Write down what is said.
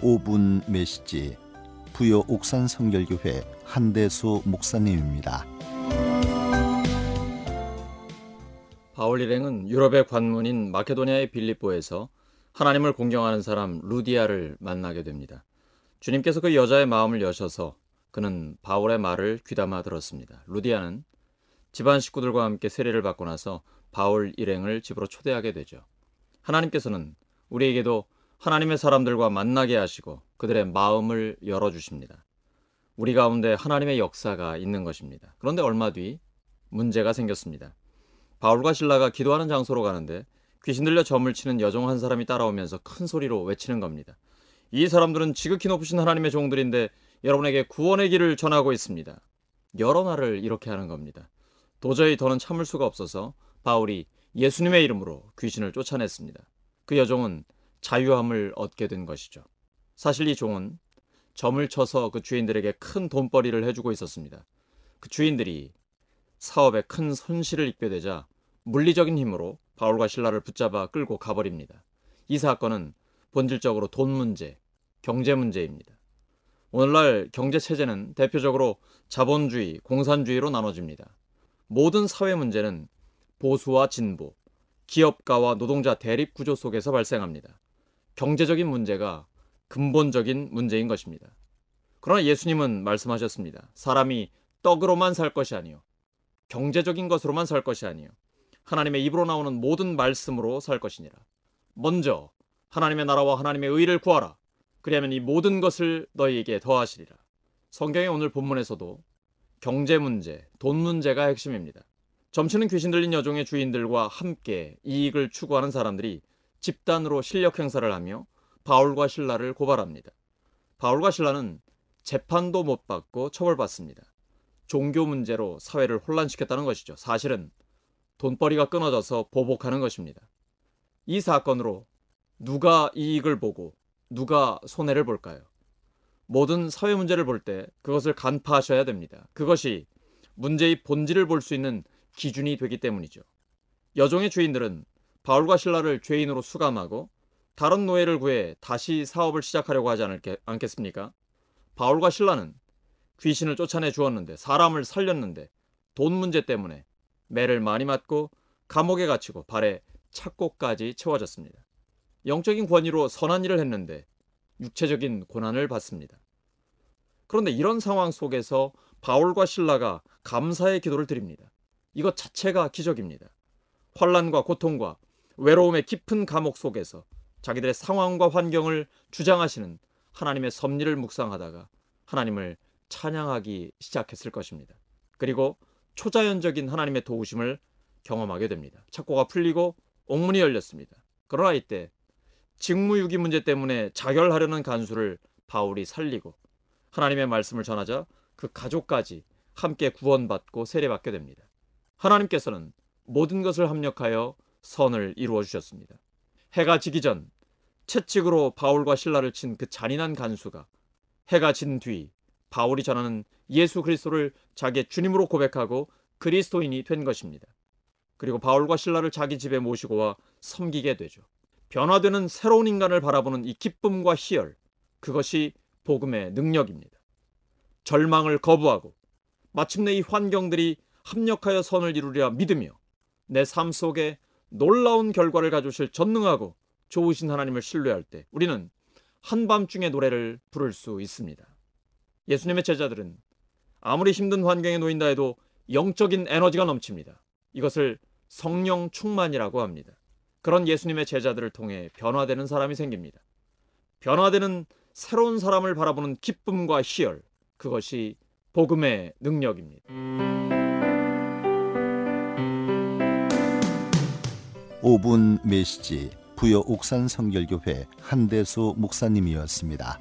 5분 메시지 부여 옥산 성결교회 한대수 목사님입니다. 바울 일행은 유럽의 관문인 마케도니아의 빌립보에서 하나님을 공경하는 사람 루디아를 만나게 됩니다. 주님께서 그 여자의 마음을 여셔서 그는 바울의 말을 귀담아 들었습니다. 루디아는 집안 식구들과 함께 세례를 받고 나서 바울 일행을 집으로 초대하게 되죠. 하나님께서는 우리에게도 하나님의 사람들과 만나게 하시고 그들의 마음을 열어주십니다. 우리 가운데 하나님의 역사가 있는 것입니다. 그런데 얼마 뒤 문제가 생겼습니다. 바울과 실라가 기도하는 장소로 가는데 귀신 들려 점을 치는 여종 한 사람이 따라오면서 큰 소리로 외치는 겁니다. 이 사람들은 지극히 높으신 하나님의 종들인데 여러분에게 구원의 길을 전하고 있습니다. 여러 날을 이렇게 하는 겁니다. 도저히 더는 참을 수가 없어서 바울이 예수님의 이름으로 귀신을 쫓아냈습니다. 그 여종은 자유함을 얻게 된 것이죠. 사실 이 종은 점을 쳐서 그 주인들에게 큰 돈벌이를 해주고 있었습니다. 그 주인들이 사업에 큰 손실을 입게 되자 물리적인 힘으로 바울과 실라를 붙잡아 끌고 가버립니다. 이 사건은 본질적으로 돈 문제, 경제 문제입니다. 오늘날 경제 체제는 대표적으로 자본주의, 공산주의로 나눠집니다. 모든 사회 문제는 보수와 진보, 기업가와 노동자 대립 구조 속에서 발생합니다. 경제적인 문제가 근본적인 문제인 것입니다. 그러나 예수님은 말씀하셨습니다. 사람이 떡으로만 살 것이 아니요 경제적인 것으로만 살 것이 아니요 하나님의 입으로 나오는 모든 말씀으로 살 것이니라. 먼저 하나님의 나라와 하나님의 의를 구하라. 그리하면 이 모든 것을 너희에게 더하시리라. 성경의 오늘 본문에서도 경제 문제, 돈 문제가 핵심입니다. 점치는 귀신 들린 여종의 주인들과 함께 이익을 추구하는 사람들이 집단으로 실력 행사를 하며 바울과 실라를 고발합니다. 바울과 실라는 재판도 못 받고 처벌받습니다. 종교 문제로 사회를 혼란시켰다는 것이죠. 사실은 돈벌이가 끊어져서 보복하는 것입니다. 이 사건으로 누가 이익을 보고 누가 손해를 볼까요? 모든 사회 문제를 볼 때 그것을 간파하셔야 됩니다. 그것이 문제의 본질을 볼 수 있는 기준이 되기 때문이죠. 여종의 주인들은 바울과 실라를 죄인으로 수감하고 다른 노예를 구해 다시 사업을 시작하려고 하지 않겠습니까? 바울과 실라는 귀신을 쫓아내 주었는데, 사람을 살렸는데 돈 문제 때문에 매를 많이 맞고 감옥에 갇히고 발에 착고까지 채워졌습니다. 영적인 권위로 선한 일을 했는데 육체적인 고난을 받습니다. 그런데 이런 상황 속에서 바울과 실라가 감사의 기도를 드립니다. 이것 자체가 기적입니다. 환난과 고통과 외로움의 깊은 감옥 속에서 자기들의 상황과 환경을 주장하시는 하나님의 섭리를 묵상하다가 하나님을 찬양하기 시작했을 것입니다. 그리고 초자연적인 하나님의 도우심을 경험하게 됩니다. 착고가 풀리고 옥문이 열렸습니다. 그러나 이때 직무유기 문제 때문에 자결하려는 간수를 바울이 살리고 하나님의 말씀을 전하자 그 가족까지 함께 구원받고 세례받게 됩니다. 하나님께서는 모든 것을 합력하여 선을 이루어 주셨습니다. 해가 지기 전 채찍으로 바울과 실라를 친 그 잔인한 간수가 해가 진 뒤 바울이 전하는 예수 그리스도를 자기의 주님으로 고백하고 그리스도인이 된 것입니다. 그리고 바울과 실라를 자기 집에 모시고 와 섬기게 되죠. 변화되는 새로운 인간을 바라보는 이 기쁨과 희열, 그것이 복음의 능력입니다. 절망을 거부하고 마침내 이 환경들이 합력하여 선을 이루리라 믿으며 내 삶 속에 놀라운 결과를 가져오실 전능하고 좋으신 하나님을 신뢰할 때 우리는 한밤중의 노래를 부를 수 있습니다. 예수님의 제자들은 아무리 힘든 환경에 놓인다 해도 영적인 에너지가 넘칩니다. 이것을 성령 충만이라고 합니다. 그런 예수님의 제자들을 통해 변화되는 사람이 생깁니다. 변화되는 새로운 사람을 바라보는 기쁨과 희열, 그것이 복음의 능력입니다. 5분 메시지 부여 옥산 성결교회 한대수 목사님이었습니다.